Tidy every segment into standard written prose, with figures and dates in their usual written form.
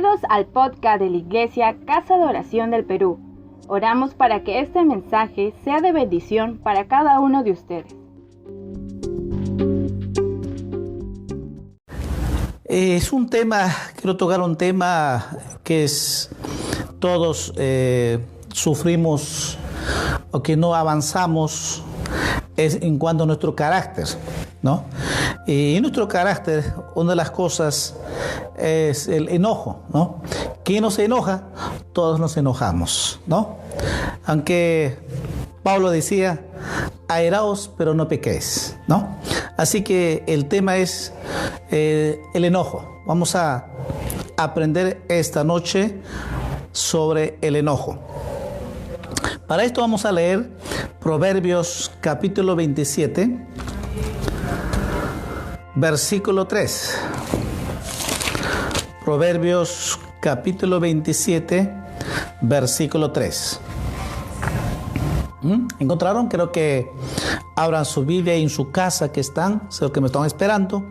Bienvenidos al podcast de la Iglesia Casa de Oración del Perú. Oramos para que este mensaje sea de bendición para cada uno de ustedes. Quiero tocar un tema que todos sufrimos o que no avanzamos, es en cuanto a nuestro carácter, ¿no? Y en nuestro carácter, una de las cosas es el enojo, ¿no? ¿Quién no se enoja? Todos nos enojamos, ¿no? Aunque Pablo decía, airaos, pero no pequéis, ¿no? Así que el tema es el enojo. Vamos a aprender esta noche sobre el enojo. Para esto vamos a leer Proverbios capítulo 27, versículo 3. Proverbios capítulo 27, versículo 3. ¿Encontraron? Creo que abran su Biblia en su casa que están, sé que me están esperando.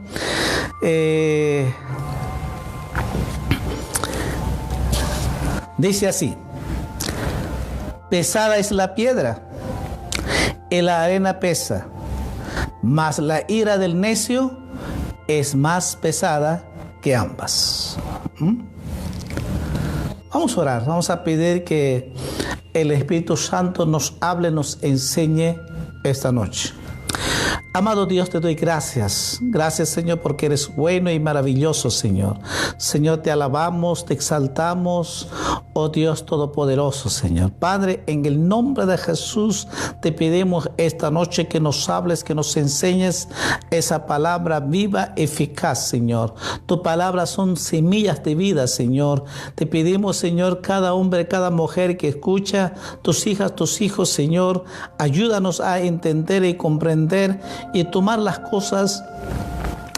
Dice así: pesada es la piedra, y la arena pesa, mas la ira del necio es más pesada que ambas. Vamos a orar, vamos a pedir que el Espíritu Santo nos hable, nos enseñe esta noche. Amado Dios, te doy gracias. Gracias, Señor, porque eres bueno y maravilloso, Señor. Señor, te alabamos, te exaltamos, oh Dios Todopoderoso, Señor. Padre, en el nombre de Jesús, te pedimos esta noche que nos hables, que nos enseñes esa palabra viva, eficaz, Señor. Tu palabra son semillas de vida, Señor. Te pedimos, Señor, cada hombre, cada mujer que escucha, tus hijas, tus hijos, Señor, ayúdanos a entender y comprender y tomar las cosas,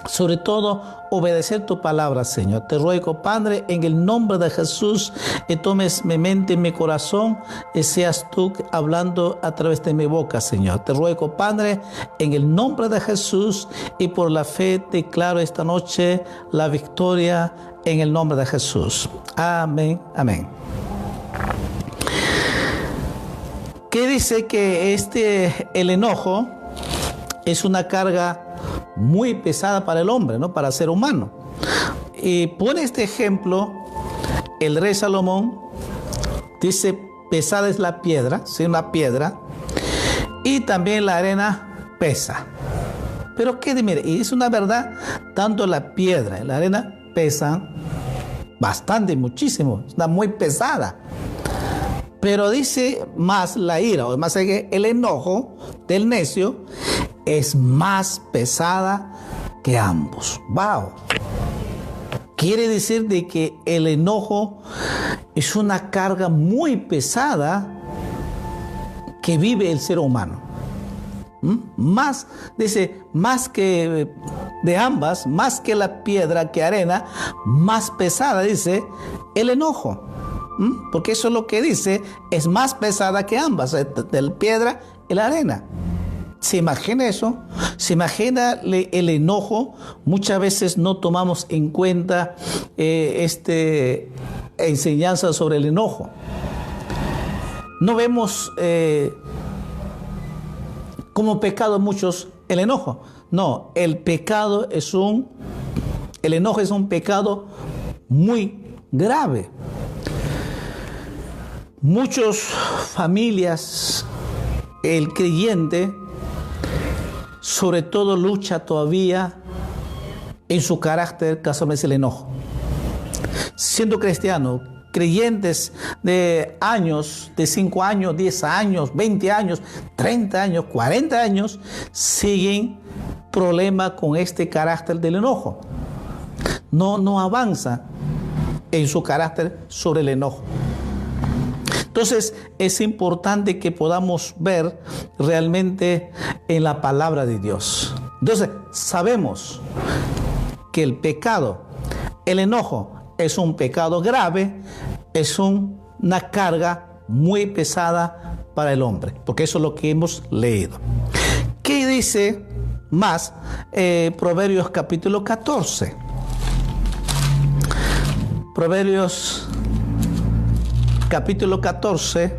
sobre todo obedecer tu palabra, Señor. Te ruego, Padre, en el nombre de Jesús, que tomes mi mente y mi corazón y seas tú hablando a través de mi boca, Señor. Te ruego, Padre, en el nombre de Jesús, y por la fe declaro esta noche la victoria en el nombre de Jesús. Amén, amén. ¿Qué dice? Que el enojo es una carga muy pesada para el hombre, ¿no? Para el ser humano. Y pone este ejemplo el rey Salomón. Dice, pesada es la piedra, ¿sí? Una piedra, y también la arena pesa. Pero mire, y es una verdad, tanto la piedra y la arena pesan bastante, muchísimo, está muy pesada. Pero dice, más la ira, o más el enojo del necio es más pesada que ambos. ¡Wow! Quiere decir de que el enojo es una carga muy pesada que vive el ser humano. Más, dice, más que de ambas, más que la piedra, que arena, más pesada, dice, el enojo. Porque eso es lo que dice, es más pesada que ambas, de la piedra y la arena. ¿Se imagina eso? ¿Se imagina el enojo? Muchas veces no tomamos en cuenta enseñanza sobre el enojo. No vemos como pecado muchos el enojo. No, el enojo es un pecado muy grave. Muchas familias, el creyente, sobre todo, lucha todavía en su carácter, casualmente el enojo. Siendo cristiano, creyentes de años, de 5 años, 10 años, 20 años, 30 años, 40 años, siguen problemas con este carácter del enojo. No avanza en su carácter sobre el enojo. Entonces es importante que podamos ver realmente en la palabra de Dios. Entonces sabemos que el pecado, el enojo, es un pecado grave, es una carga muy pesada para el hombre, porque eso es lo que hemos leído. ¿Qué dice más Proverbios capítulo 14? Proverbios capítulo 14,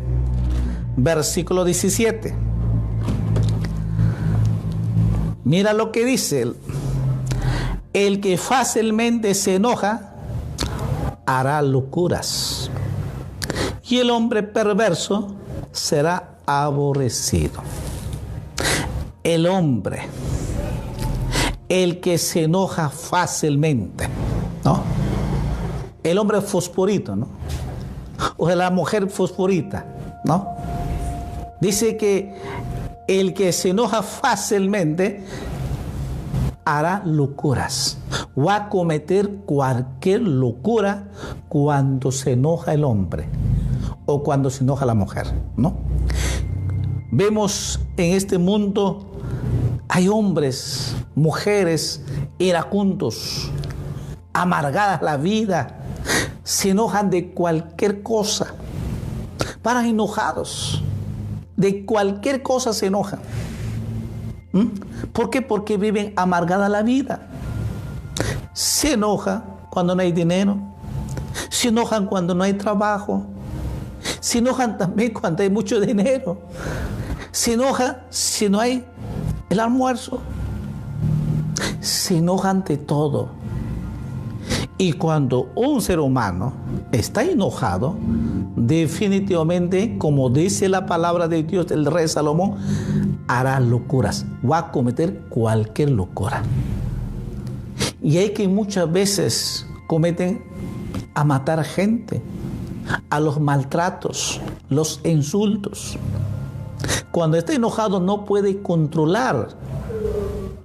versículo 17. Mira lo que dice: el que fácilmente se enoja hará locuras, y el hombre perverso será aborrecido. El hombre, el que se enoja fácilmente, ¿no? El hombre fosforito, ¿no? O la mujer fosforita, ¿no? Dice que el que se enoja fácilmente hará locuras, va a cometer cualquier locura cuando se enoja el hombre o cuando se enoja la mujer, ¿no? Vemos en este mundo, hay hombres, mujeres iracundos, amargadas la vida, se enojan de cualquier cosa, paran enojados, de cualquier cosa se enojan. ¿Por qué? Porque viven amargada la vida. Se enoja cuando no hay dinero, se enojan cuando no hay trabajo, se enojan también cuando hay mucho dinero, se enojan si no hay el almuerzo, se enojan de todo. Y cuando un ser humano está enojado, definitivamente, como dice la palabra de Dios, el rey Salomón, hará locuras, va a cometer cualquier locura. Y hay que muchas veces cometen a matar gente, a los maltratos, los insultos. Cuando está enojado no puede controlar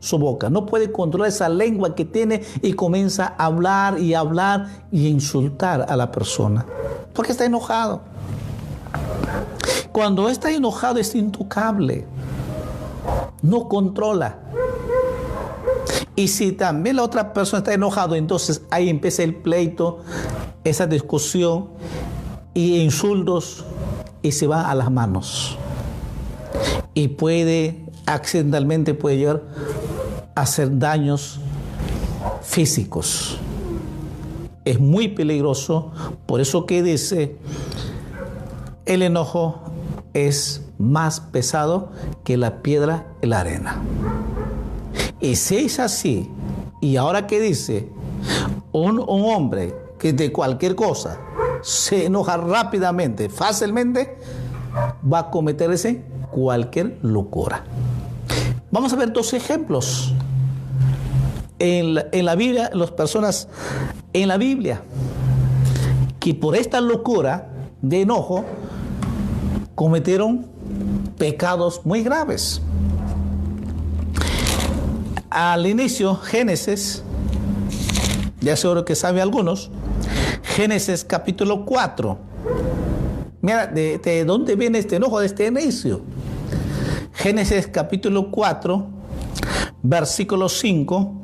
su boca, no puede controlar esa lengua que tiene y comienza a hablar y insultar a la persona, porque está enojado. Cuando está enojado es intocable, no controla. Y si también la otra persona está enojado, entonces ahí empieza el pleito, esa discusión y insultos, y se va a las manos. Y accidentalmente puede llegar a hacer daños físicos. Es muy peligroso, por eso que dice, el enojo es más pesado que la piedra y la arena. Y si es así, y ahora que dice, un hombre que de cualquier cosa se enoja rápidamente, fácilmente, va a cometerse cualquier locura. Vamos a ver dos ejemplos en la Biblia, las personas en la Biblia que por esta locura de enojo cometieron pecados muy graves. Al inicio, Génesis, ya seguro que saben algunos, Génesis capítulo 4. Mira, de dónde viene este enojo de este inicio. Génesis capítulo 4, versículo 5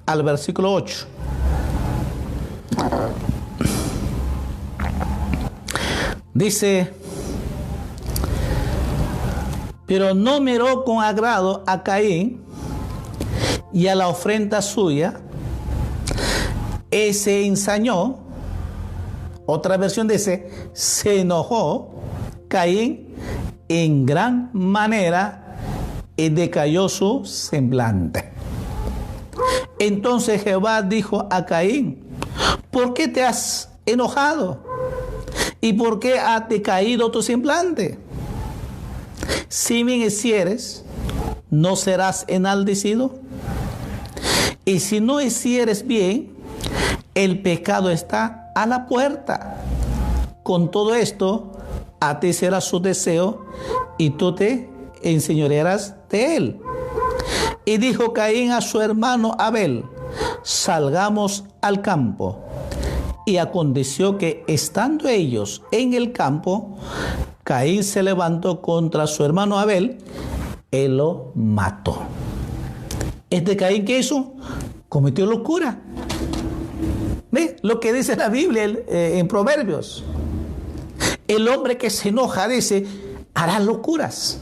al versículo 8. Dice: pero no miró con agrado a Caín y a la ofrenda suya, y se ensañó. Otra versión dice: se enojó Caín en gran manera y decayó su semblante. Entonces Jehová dijo a Caín: ¿por qué te has enojado? ¿Y por qué ha decaído tu semblante? Si bien hicieres, ¿no serás enaldecido? Y si no hicieres bien, el pecado está a la puerta. Con todo esto, a ti será su deseo, y tú te enseñorearás de él. Y dijo Caín a su hermano Abel: salgamos al campo. Y aconteció que, estando ellos en el campo, Caín se levantó contra su hermano Abel y lo mató. Este Caín, ¿qué hizo? Cometió locura. ¿Ve? Lo que dice la Biblia en Proverbios. El hombre que se enoja, dice, hará locuras.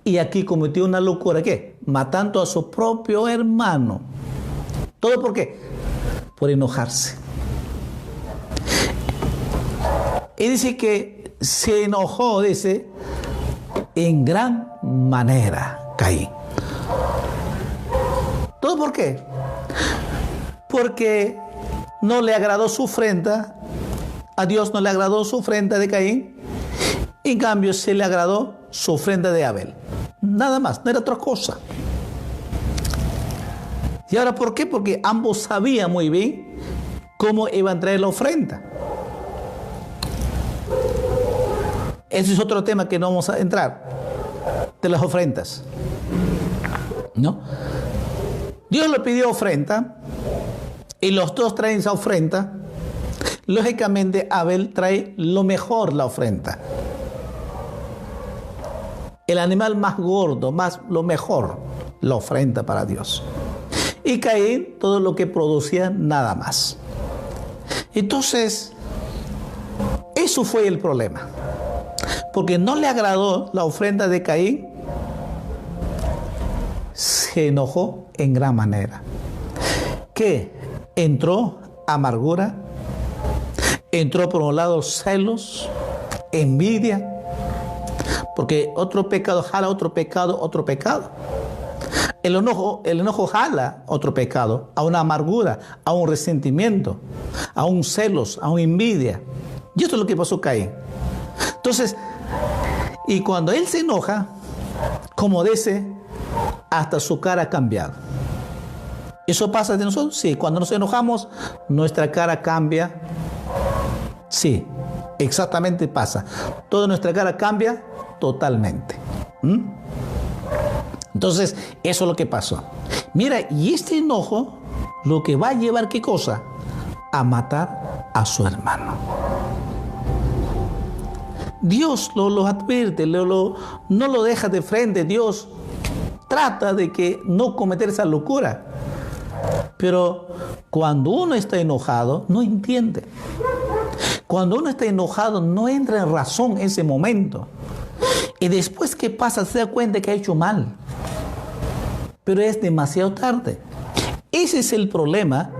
Y aquí cometió una locura, ¿qué? Matando a su propio hermano. ¿Todo por qué? por enojarse. Y dice que se enojó, dice, en gran manera Caín. ¿Todo por qué? Porque no le agradó su ofrenda, a Dios no le agradó su ofrenda de Caín, en cambio se le agradó su ofrenda de Abel. Nada más, no era otra cosa. ¿Y ahora por qué? Porque ambos sabían muy bien cómo iban a traer la ofrenda. Ese es otro tema que no vamos a entrar, de las ofrendas, ¿no? Dios le pidió ofrenda y los dos traen esa ofrenda. Lógicamente Abel trae lo mejor, la ofrenda. El animal más gordo, más lo mejor, la ofrenda para Dios. Y Caín, todo lo que producía, nada más. Entonces, eso fue el problema. Porque no le agradó la ofrenda de Caín, se enojó en gran manera. ¿Qué? Entró amargura, entró por un lado celos, envidia, porque otro pecado jala otro pecado, otro pecado. El enojo jala otro pecado, a una amargura, a un resentimiento, a un celos, a una envidia. Y esto es lo que pasó a Caín. Entonces, y cuando él se enoja, como dice, hasta su cara ha cambiado. ¿Eso pasa de nosotros? Sí, cuando nos enojamos, nuestra cara cambia. Sí, exactamente pasa. Toda nuestra cara cambia totalmente. Entonces, eso es lo que pasó. Mira, y este enojo, lo que va a llevar, ¿qué cosa? A matar a su hermano. Dios lo advierte, no lo deja de frente. Dios trata de que no cometer esa locura. Pero cuando uno está enojado, no entiende. Cuando uno está enojado, no entra en razón en ese momento. Y después que pasa, se da cuenta que ha hecho mal. Pero es demasiado tarde. Ese es el problema,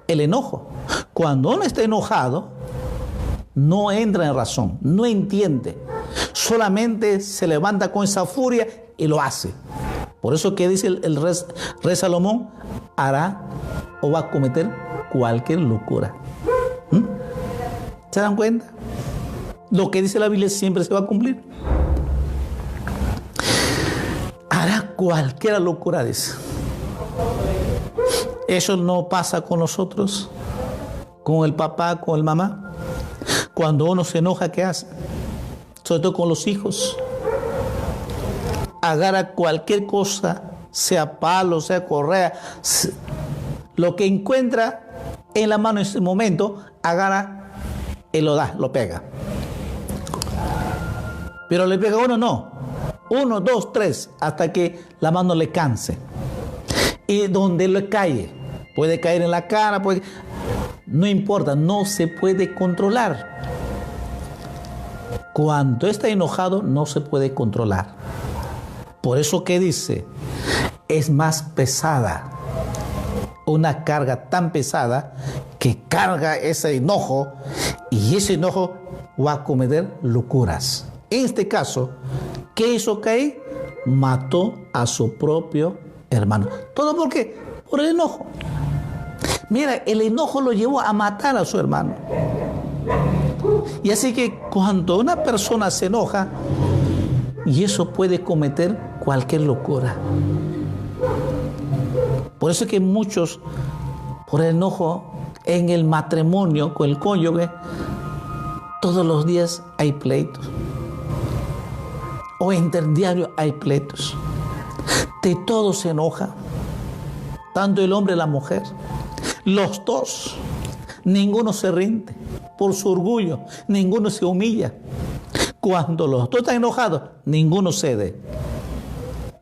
el enojo. Cuando uno está enojado, no entra en razón, no entiende. Solamente se levanta con esa furia y lo hace. Por eso que dice el rey Salomón, hará o va a cometer cualquier locura. ¿Se dan cuenta? Lo que dice la Biblia siempre se va a cumplir. Hará cualquier locura, dice. Eso no pasa con nosotros, con el papá, con el mamá. Cuando uno se enoja, ¿qué hace? Sobre todo con los hijos. Agarra cualquier cosa, sea palo, sea correa, lo que encuentra en la mano en ese momento, agarra y lo da, lo pega. Pero le pega uno, no. 1, 2, 3, hasta que la mano le canse. Y donde le cae, puede caer en la cara, no importa, no se puede controlar. Cuando está enojado, no se puede controlar. Por eso que dice, es más pesada, una carga tan pesada que carga ese enojo, y ese enojo va a cometer locuras. En este caso, ¿qué hizo Caín? Mató a su propio hermano. ¿Todo por qué? Por el enojo. Mira, el enojo lo llevó a matar a su hermano. Y así que cuando una persona se enoja, y eso puede cometer cualquier locura. Por eso es que muchos, por el enojo en el matrimonio con el cónyuge, todos los días hay pleitos. O interdiario hay pleitos. De todo se enoja. Tanto el hombre y la mujer. Los dos. Ninguno se rinde. Por su orgullo, ninguno se humilla. Cuando los dos están enojados, ninguno cede.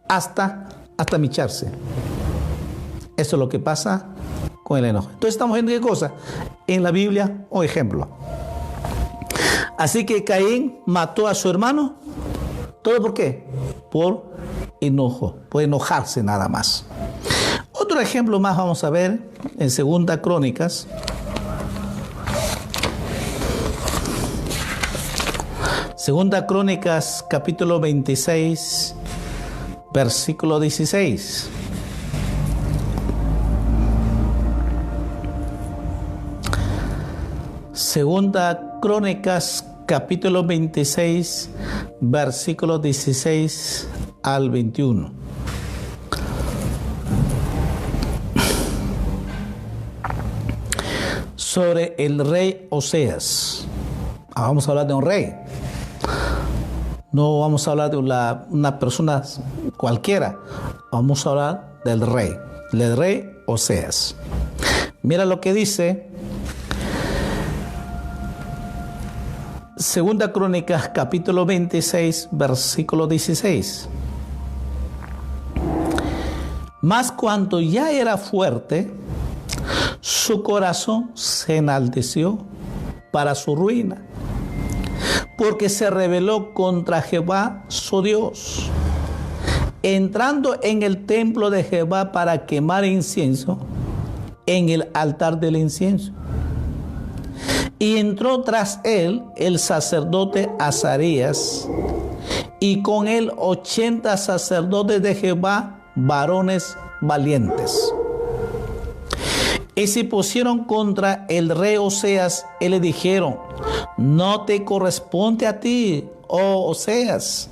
Hasta micharse. Eso es lo que pasa con el enojo. Entonces estamos viendo qué cosa. En la Biblia, un ejemplo. Así que Caín mató a su hermano. ¿Todo por qué? Por enojo. Por enojarse nada más. Otro ejemplo más vamos a ver. en Segunda Crónicas. Segunda Crónicas, capítulo 26, versículo 16. Segunda Crónicas, capítulo 26, versículo 16 al 21. Sobre el rey Oseas. Vamos a hablar de un rey. No vamos a hablar de una persona cualquiera. Vamos a hablar del rey Oseas. Mira lo que dice Segunda Crónicas, capítulo 26, versículo 16. Mas cuando ya era fuerte, su corazón se enalteció para su ruina, porque se rebeló contra Jehová su Dios, entrando en el templo de Jehová para quemar incienso en el altar del incienso. Y entró tras él el sacerdote Azarías, y con él 80 sacerdotes de Jehová, varones valientes. Y se pusieron contra el rey Oseas y le dijeron: no te corresponde a ti, oh Oseas,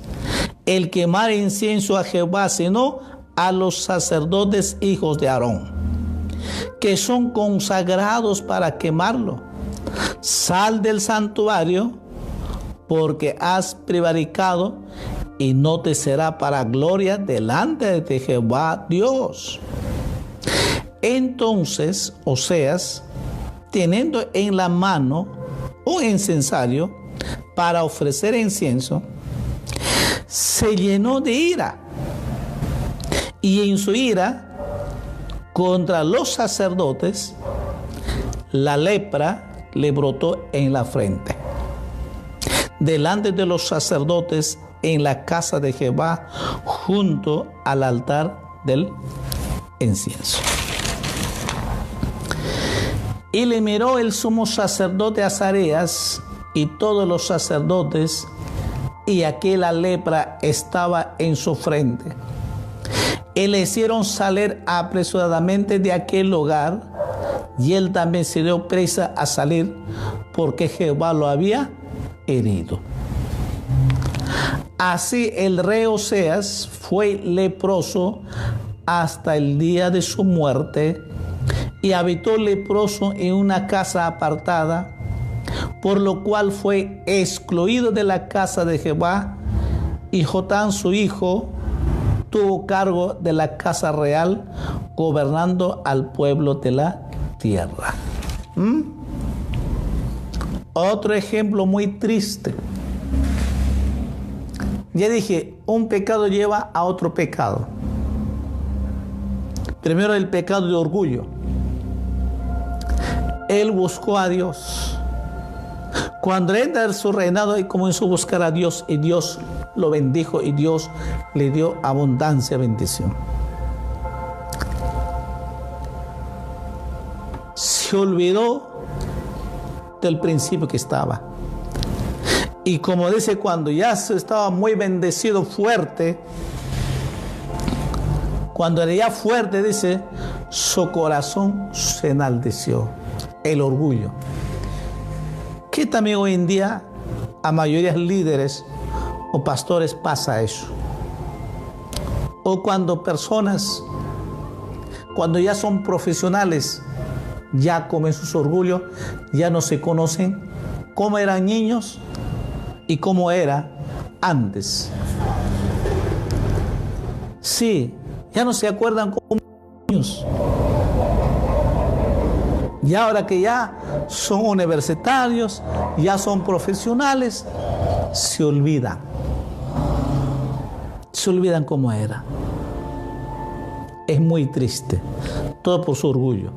el quemar incienso a Jehová, sino a los sacerdotes hijos de Aarón, que son consagrados para quemarlo. Sal del santuario, porque has prevaricado, y no te será para gloria delante de Jehová Dios. Entonces Oseas, teniendo en la mano un incensario para ofrecer incienso, se llenó de ira, y en su ira contra los sacerdotes, la lepra le brotó en la frente, delante de los sacerdotes en la casa de Jehová, junto al altar del incienso. Y le miró el sumo sacerdote Azarías y todos los sacerdotes, y aquí la lepra estaba en su frente. Y le hicieron salir apresuradamente de aquel lugar, y él también se dio prisa a salir, porque Jehová lo había herido. Así el rey Oseas fue leproso hasta el día de su muerte, y habitó leproso en una casa apartada, por lo cual fue excluido de la casa de Jehová, y Jotán su hijo tuvo cargo de la casa real, gobernando al pueblo de la tierra. Otro ejemplo muy triste. Ya dije, un pecado lleva a otro pecado. Primero el pecado de orgullo. Él buscó a Dios. Cuando entra en su reinado, él comenzó a buscar a Dios, y Dios lo bendijo, y Dios le dio abundancia, bendición. Se olvidó del principio que estaba. Y como dice, cuando ya estaba muy bendecido, fuerte, cuando era ya fuerte, dice, su corazón se enalteció. El orgullo. Que también hoy en día a mayoría líderes o pastores pasa eso. O cuando personas, cuando ya son profesionales, ya comen sus orgullos, ya no se conocen cómo eran niños y cómo era antes. Sí, ya no se acuerdan como niños. Y ahora que ya son universitarios, ya son profesionales, se olvidan. Se olvidan cómo era. Es muy triste. Todo por su orgullo.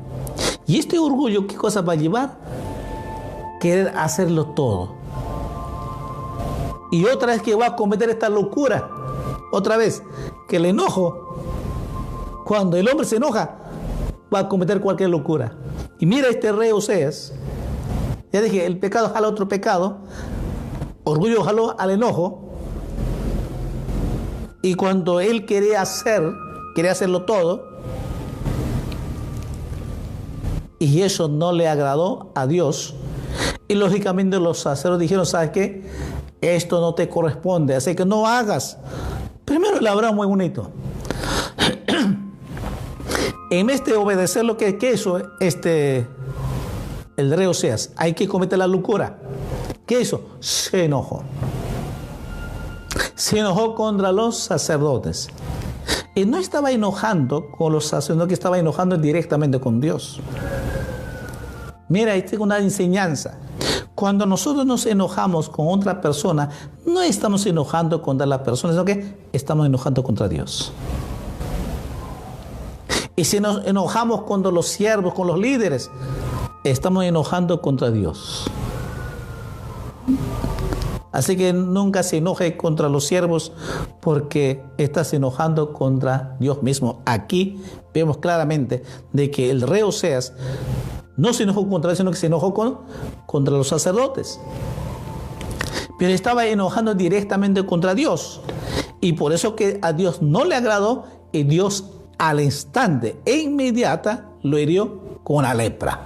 ¿Y este orgullo qué cosa va a llevar? Querer hacerlo todo. Y otra vez que va a cometer esta locura. Otra vez, que el enojo, cuando el hombre se enoja, va a cometer cualquier locura. Y mira este rey Oseas. Ya dije, el pecado jala otro pecado. Orgullo jaló al enojo. Y cuando él quería hacerlo todo, y eso no le agradó a Dios, y lógicamente los sacerdotes dijeron, ¿sabes qué? Esto no te corresponde, así que no hagas. Primero el Abraham muy bonito. En vez de obedecer lo que hizo el rey Oseas, hay que cometer la locura. ¿Qué hizo? Se enojó. Se enojó contra los sacerdotes. Y no estaba enojando con los sacerdotes, que estaba enojando directamente con Dios. Mira, esta es una enseñanza. Cuando nosotros nos enojamos con otra persona, no estamos enojando contra la persona, sino que estamos enojando contra Dios. Y si nos enojamos contra los siervos, con los líderes, estamos enojando contra Dios. Así que nunca se enoje contra los siervos porque estás enojando contra Dios mismo. Aquí vemos claramente de que el rey Oseas no se enojó contra él, sino que se enojó contra los sacerdotes. Pero estaba enojando directamente contra Dios. Y por eso que a Dios no le agradó, y Dios al instante e inmediata lo hirió con la lepra.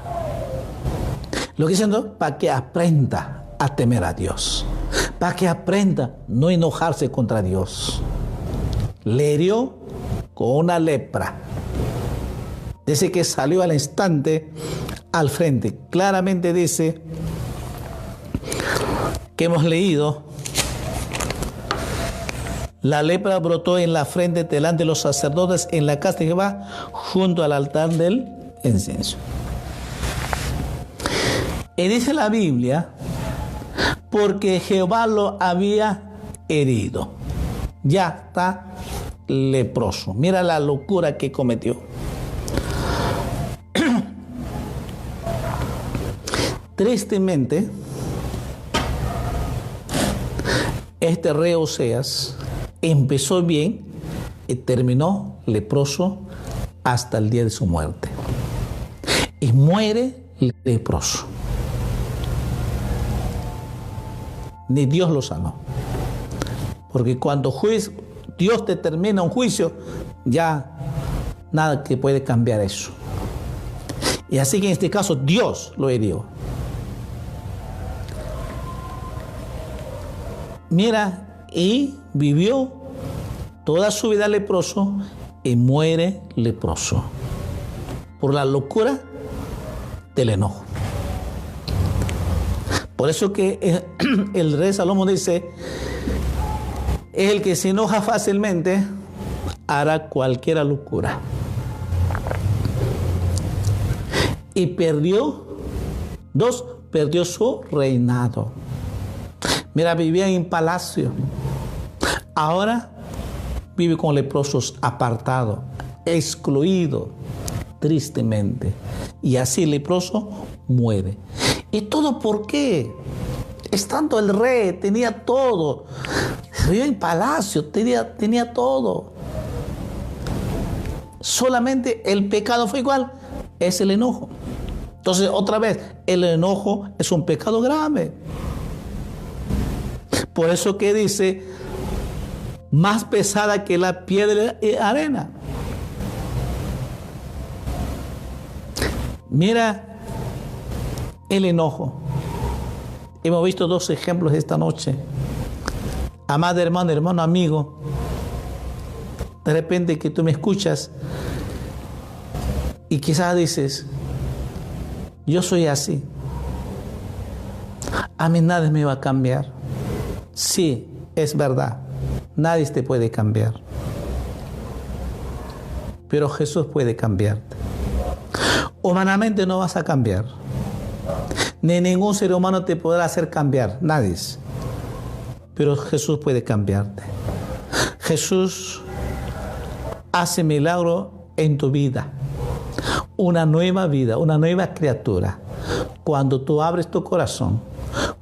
Lo que diciendo, para que aprenda a temer a Dios. Para que aprenda a no enojarse contra Dios. Le hirió con una lepra. Dice que salió al instante al frente. Claramente dice que hemos leído, la lepra brotó en la frente delante de los sacerdotes en la casa de Jehová junto al altar del incienso. Y dice la Biblia, porque Jehová lo había herido. Ya está leproso. Mira la locura que cometió. Tristemente, este rey Oseas empezó bien y terminó leproso hasta el día de su muerte. Y muere leproso. Ni Dios lo sanó. Porque cuando Dios determina un juicio, ya nada que puede cambiar eso. Y así que en este caso Dios lo hirió. Mira, y vivió toda su vida leproso y muere leproso por la locura del enojo. Por eso que el rey Salomón dice, el que se enoja fácilmente hará cualquier locura. Y perdió su reinado. Mira, vivía en palacio. Ahora vive con leprosos, apartado, excluido, tristemente. Y así el leproso muere. ¿Y todo por qué? Estando el rey, tenía todo. Vivió en palacio, tenía todo. Solamente el pecado fue igual, es el enojo. Entonces, otra vez, el enojo es un pecado grave. Por eso que dice, más pesada que la piedra y arena. Mira el enojo. Hemos visto dos ejemplos esta noche. Amado hermano, hermano amigo, de repente que tú me escuchas y quizás dices, yo soy así. A mí nadie me va a cambiar. Sí, es verdad. Nadie te puede cambiar. Pero Jesús puede cambiarte. Humanamente no vas a cambiar. Ni ningún ser humano te podrá hacer cambiar. Nadie. Pero Jesús puede cambiarte. Jesús hace milagro en tu vida. Una nueva vida, una nueva criatura. Cuando tú abres tu corazón,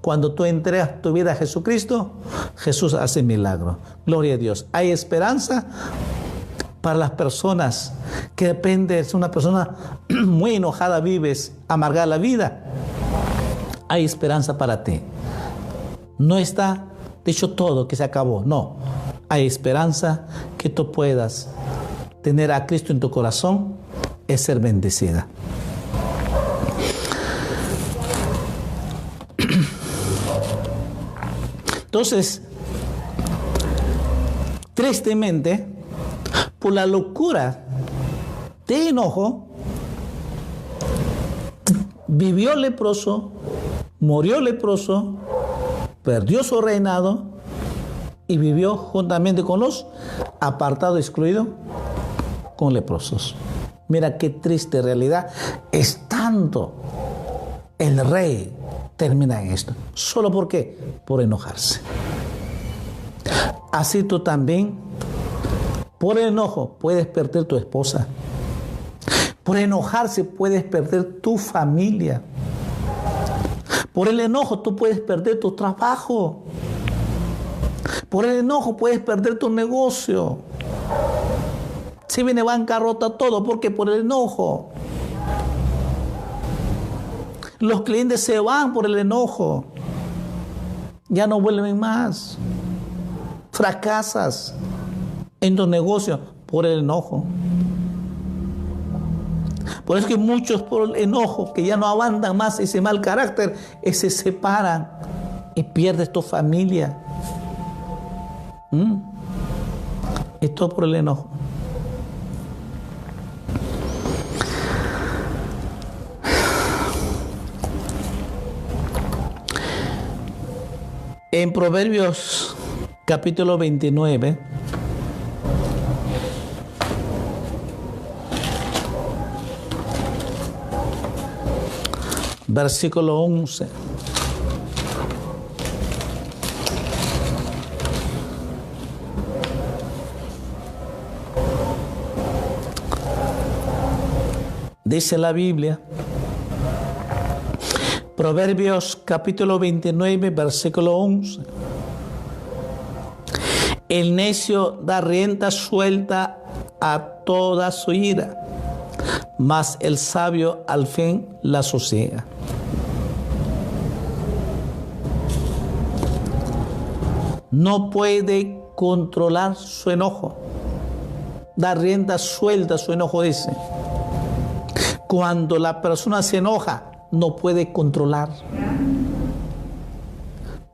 cuando tú entregas tu vida a Jesucristo, Jesús hace milagro. Gloria a Dios. Hay esperanza para las personas que depende, es una persona muy enojada, vives amargada la vida, hay esperanza para ti. No está dicho todo que se acabó, no. Hay esperanza que tú puedas tener a Cristo en tu corazón, es ser bendecida. Entonces, tristemente, por la locura de enojo, vivió leproso, murió leproso, perdió su reinado y vivió juntamente con los apartados, excluidos, con leprosos. Mira qué triste realidad. Estando el rey, termina en esto. ¿Solo por qué? Por enojarse. Así tú también, por el enojo, puedes perder tu esposa. Por enojarse puedes perder tu familia. Por el enojo tú puedes perder tu trabajo. Por el enojo puedes perder tu negocio. Si viene bancarrota todo, porque por el enojo. Los clientes se van por el enojo. Ya no vuelven más. Fracasas en tu negocio por el enojo. Por eso que muchos por el enojo, que ya no aguantan más ese mal carácter, se separan y pierdes tu familia. Es todo por el enojo. En Proverbios capítulo 29, versículo 11. Dice la Biblia, Proverbios capítulo 29, versículo 11. El necio da rienda suelta a toda su ira, mas el sabio al fin la sosiega. No puede controlar su enojo. Da rienda suelta a su enojo, dice. Cuando la persona se enoja, no puede controlar.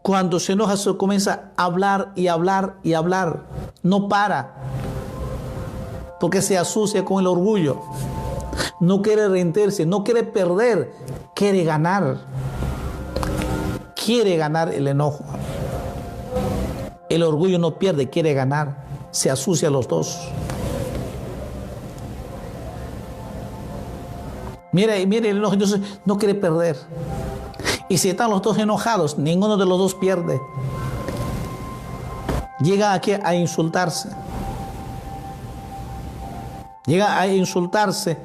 Cuando se enoja, se comienza a hablar y hablar y hablar. No para. Porque se asocia con el orgullo. No quiere rendirse, no quiere perder, quiere ganar. Quiere ganar el enojo. El orgullo no pierde, quiere ganar. Se asocia a los dos. Mire el enojo, entonces no quiere perder. Y si están los dos enojados, ninguno de los dos pierde. Llega aquí a insultarse. Llega a insultarse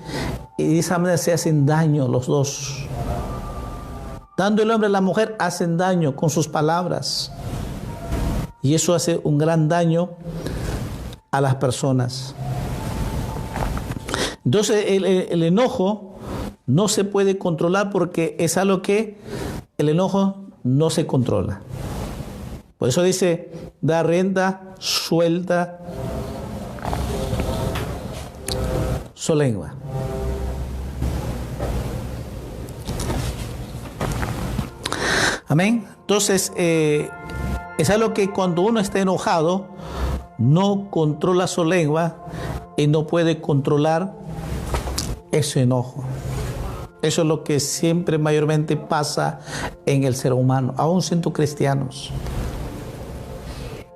y de esa manera se hacen daño los dos. Tanto el hombre y la mujer hacen daño con sus palabras. Y eso hace un gran daño a las personas. Entonces el enojo no se puede controlar porque es algo que el enojo no se controla. Por eso dice, da rienda suelta su lengua. Amén. Entonces, es algo que cuando uno está enojado, no controla su lengua y no puede controlar ese enojo. Eso es lo que siempre mayormente pasa en el ser humano, aún siendo cristianos.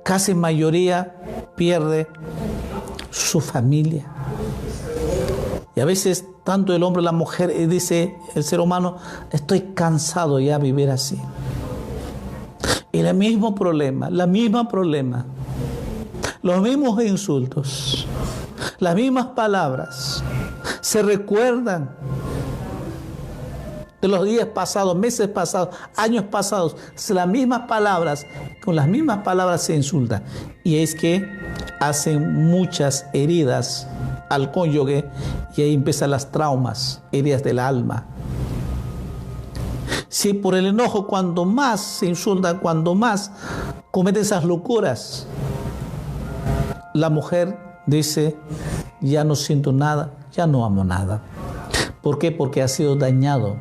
Casi mayoría pierde su familia. Y a veces tanto el hombre como la mujer, dice el ser humano, estoy cansado ya de vivir así. Y el mismo problema, los mismos insultos, las mismas palabras, se recuerdan de los días pasados, meses pasados, años pasados, las mismas palabras, con las mismas palabras se insultan. Y es que hacen muchas heridas al cónyuge y ahí empiezan las traumas, heridas del alma. Si por el enojo, cuando más se insulta, cuando más comete esas locuras, la mujer dice, ya no siento nada, ya no amo nada. ¿Por qué? Porque ha sido dañado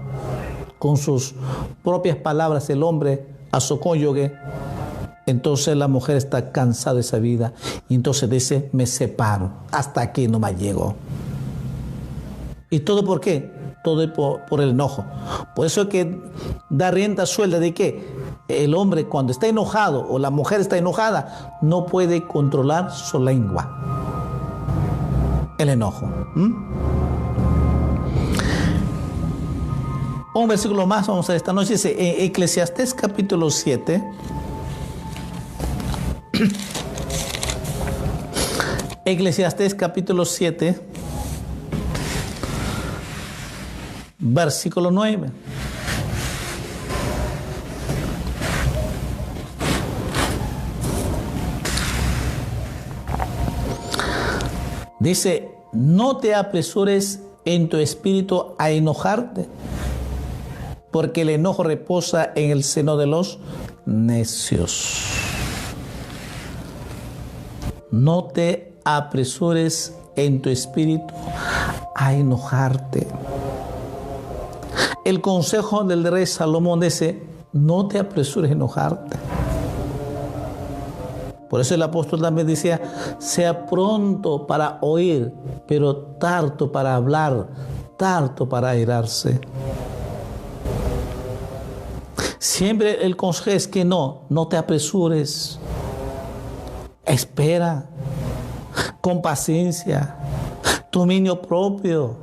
con sus propias palabras el hombre a su cónyuge. Entonces la mujer está cansada de esa vida y entonces dice, me separo, hasta aquí no me llego. ¿Y todo por qué? Todo por el enojo. Por eso es que da rienda suelta de que el hombre cuando está enojado o la mujer está enojada no puede controlar su lengua. El enojo. Un versículo más vamos a ver esta noche, dice en Eclesiastés capítulo 7. Eclesiastés capítulo 7, versículo 9. Dice, no te apresures en tu espíritu a enojarte, porque el enojo reposa en el seno de los necios. No te apresures en tu espíritu a enojarte. El consejo del rey Salomón dice, no te apresures a enojarte. Por eso el apóstol también decía, sea pronto para oír, pero tardo para hablar, tardo para airarse. Siempre el consejo es que no te apresures. Espera, con paciencia, dominio propio.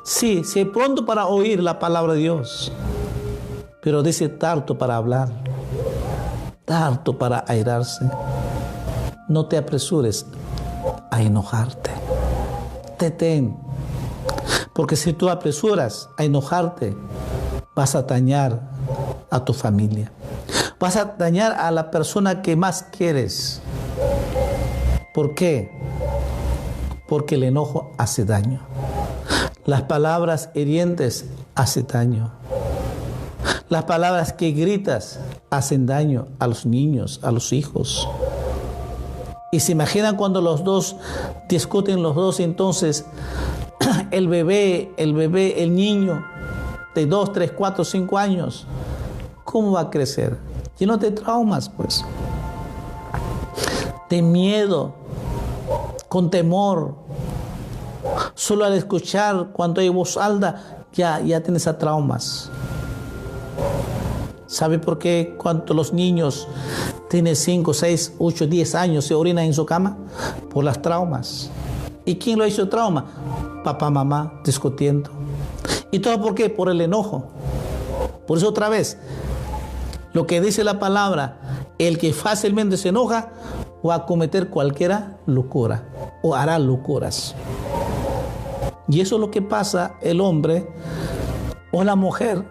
Sí, pronto para oír la palabra de Dios, pero dice tardo para hablar, tardo para airarse. No te apresures a enojarte. Detén, porque si tú apresuras a enojarte, vas a dañar a tu familia. Vas a dañar a la persona que más quieres. ¿Por qué? Porque el enojo hace daño. Las palabras hirientes hacen daño. Las palabras que gritas hacen daño a los niños, a los hijos. Y se imaginan cuando los dos discuten los dos, entonces el bebé, el niño de 2, 3, 4, 5 años, ¿cómo va a crecer? Lleno de traumas, pues. De miedo, con temor. Solo al escuchar cuando hay voz alta, ya tienes a traumas. ¿Sabe por qué cuando los niños tienen 5, 6, 8, 10 años se orinan en su cama? Por las traumas. ¿Y quién lo hizo trauma? Papá, mamá, discutiendo. ¿Y todo por qué? Por el enojo. Por eso otra vez, lo que dice la palabra, el que fácilmente se enoja va a cometer cualquier locura o hará locuras. Y eso es lo que pasa el hombre o la mujer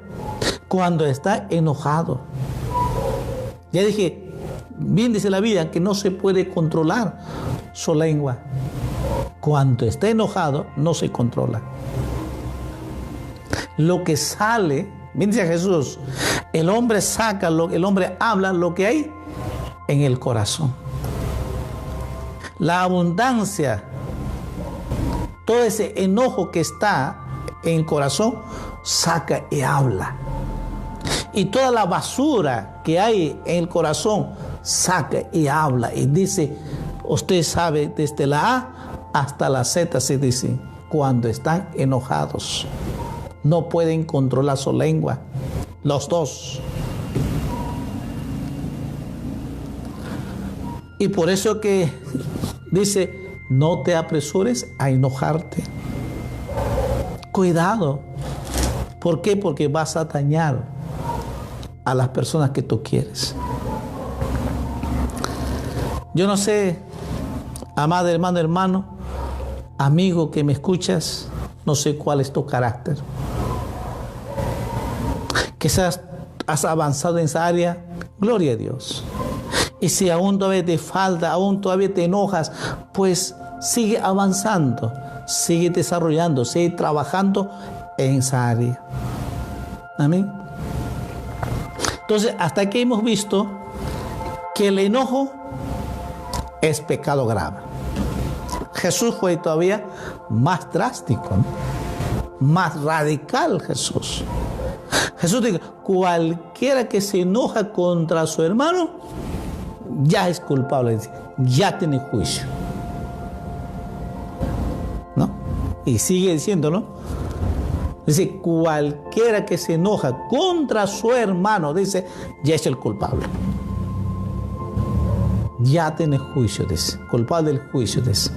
cuando está enojado. Ya dije, bien dice la Biblia que no se puede controlar su lengua. Cuando está enojado no se controla. Lo que sale, bien dice Jesús, el hombre saca, el hombre habla lo que hay en el corazón. La abundancia, todo ese enojo que está en el corazón, saca y habla. Y toda la basura que hay en el corazón, saca y habla. Y dice, usted sabe, desde la A hasta la Z se dice, cuando están enojados. No pueden controlar su lengua, los dos. Y por eso que dice, no te apresures a enojarte. Cuidado. ¿Por qué? Porque vas a dañar a las personas que tú quieres. Yo no sé, amada hermana, hermano, amigo que me escuchas, no sé cuál es tu carácter. Quizás has avanzado en esa área, gloria a Dios. Y si aún todavía te falta, aún todavía te enojas, pues sigue avanzando, sigue desarrollando, sigue trabajando en esa área. Amén. Entonces, hasta aquí hemos visto que el enojo es pecado grave. Jesús fue todavía más drástico, ¿no? Más radical Jesús. Jesús dijo, cualquiera que se enoja contra su hermano, ya es culpable, ya tiene juicio. ¿No? Y sigue diciéndolo. Dice, cualquiera que se enoja contra su hermano, dice, ya es el culpable. Ya tiene juicio, dice, culpable del juicio, dice.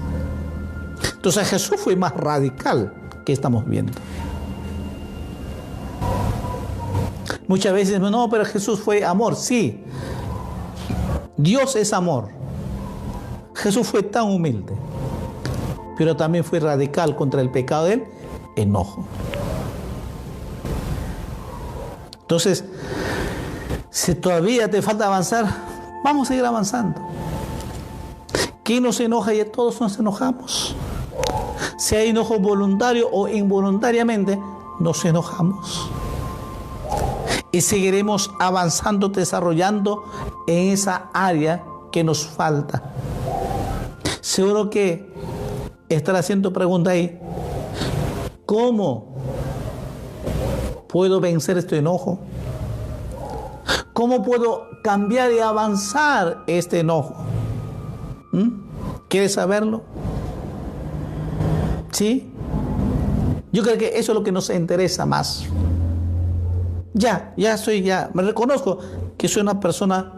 Entonces Jesús fue más radical que estamos viendo. Muchas veces, no, pero Jesús fue amor, sí. Dios es amor. Jesús fue tan humilde, pero también fue radical contra el pecado del enojo. Entonces, si todavía te falta avanzar, vamos a seguir avanzando. ¿Quién nos enoja? Y todos nos enojamos. Si hay enojo voluntario o involuntariamente, nos enojamos. Y seguiremos avanzando, desarrollando en esa área que nos falta. Seguro que estará haciendo pregunta ahí. ¿Cómo puedo vencer este enojo? ¿Cómo puedo cambiar y avanzar este enojo? ¿Quieres saberlo? ¿Sí? Yo creo que eso es lo que nos interesa más. Me reconozco que soy una persona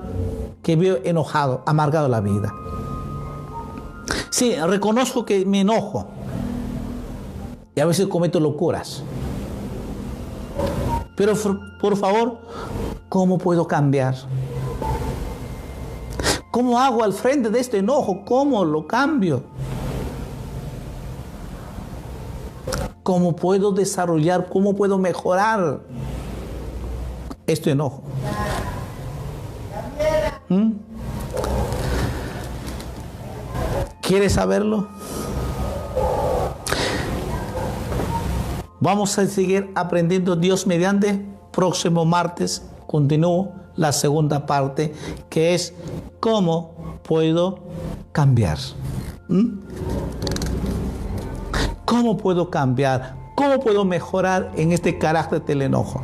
que veo enojado, amargado la vida. Sí, reconozco que me enojo y a veces cometo locuras. Pero por favor, ¿cómo puedo cambiar? ¿Cómo hago al frente de este enojo? ¿Cómo lo cambio? ¿Cómo puedo desarrollar? ¿Cómo puedo mejorar este enojo? ¿Quieres saberlo? Vamos a seguir aprendiendo Dios mediante. Próximo martes continúo la segunda parte, que es cómo puedo cambiar. ¿Cómo puedo cambiar? ¿Cómo puedo mejorar en este carácter del enojo?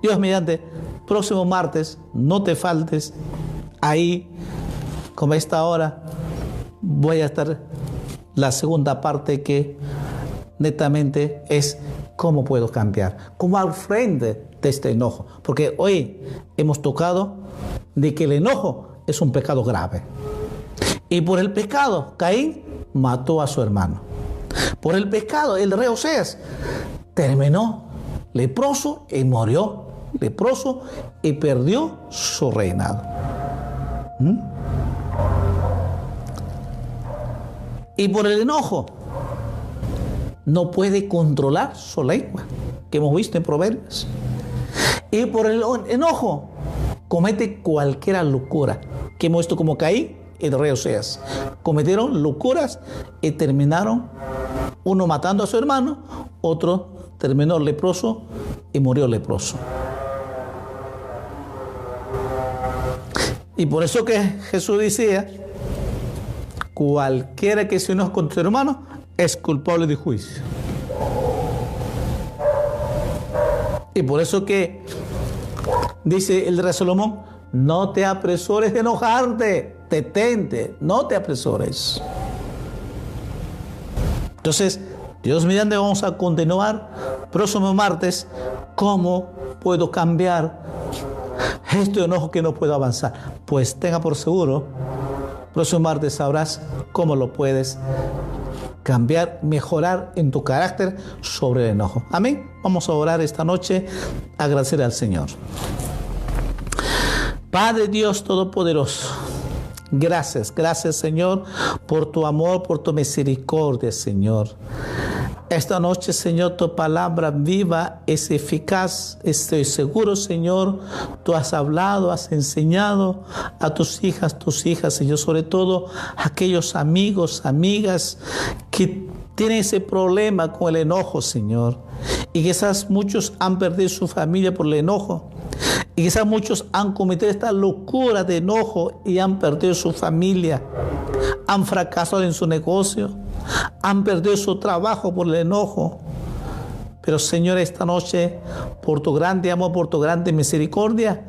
Dios mediante, próximo martes, no te faltes. Ahí, como a esta hora, voy a estar la segunda parte, que netamente es cómo puedo cambiar, cómo al frente de este enojo. Porque hoy hemos tocado de que el enojo es un pecado grave. Y por el pecado, Caín mató a su hermano. Por el pecado, el rey Oseas terminó leproso y murió leproso y perdió su reinado. Y por el enojo, no puede controlar su lengua, que hemos visto en Proverbios. Y por el enojo, comete cualquier locura, que hemos visto como Caín y el rey Oseas. Cometieron locuras y terminaron, uno matando a su hermano, otro terminó leproso y murió leproso. Y por eso que Jesús decía, cualquiera que se enoje contra su hermano es culpable de juicio. Y por eso que dice el rey Salomón, no te apresures de enojarte, detente, no te apresures. Entonces, Dios mediante, vamos a continuar próximo martes, cómo puedo cambiar este enojo que no puedo avanzar. Pues tenga por seguro, próximo martes sabrás cómo lo puedes cambiar, mejorar en tu carácter sobre el enojo. Amén. Vamos a orar esta noche, agradecer al Señor. Padre Dios Todopoderoso, Gracias, gracias, Señor, por tu amor, por tu misericordia, Señor. Esta noche, Señor, tu palabra viva es eficaz. Estoy seguro, Señor, tú has hablado, has enseñado a tus hijas, Señor, sobre todo a aquellos amigos, amigas que tienen ese problema con el enojo, Señor. Y quizás muchos han perdido su familia por el enojo. Y quizás muchos han cometido esta locura de enojo y han perdido su familia. Han fracasado en su negocio. Han perdido su trabajo por el enojo. Pero, Señor, esta noche, por tu grande amor, por tu grande misericordia,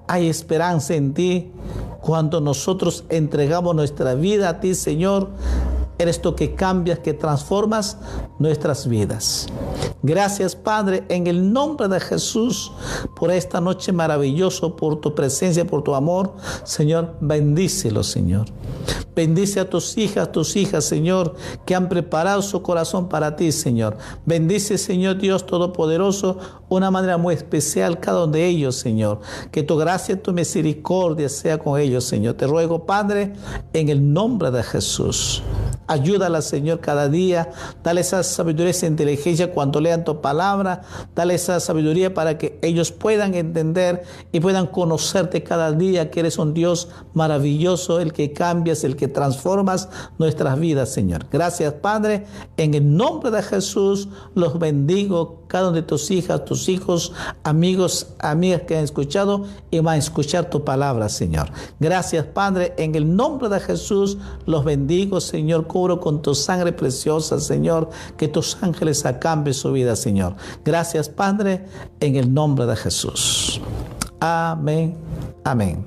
hay esperanza en ti. Cuando nosotros entregamos nuestra vida a ti, Señor, eres tú que cambias, que transformas nuestras vidas. Gracias, Padre, en el nombre de Jesús, por esta noche maravillosa, por tu presencia, por tu amor. Señor, bendícelo, Señor. Bendice a tus hijas, Señor, que han preparado su corazón para ti, Señor. Bendice, Señor Dios Todopoderoso, una manera muy especial cada uno de ellos, Señor. Que tu gracia y tu misericordia sea con ellos, Señor. Te ruego, Padre, en el nombre de Jesús. Ayúdala, Señor, cada día. Dale esa sabiduría, esa inteligencia cuando lean tu palabra. Dale esa sabiduría para que ellos puedan entender y puedan conocerte cada día, que eres un Dios maravilloso, el que cambias, el que transformas nuestras vidas, Señor. Gracias, Padre. En el nombre de Jesús los bendigo, cada uno de tus hijas, tus hijos, amigos, amigas que han escuchado y van a escuchar tu palabra, Señor. Gracias, Padre. En el nombre de Jesús los bendigo, Señor. Cubro con tu sangre preciosa, Señor, que tus ángeles acampen su vida, Señor. Gracias, Padre, en el nombre de Jesús. Amén. Amén.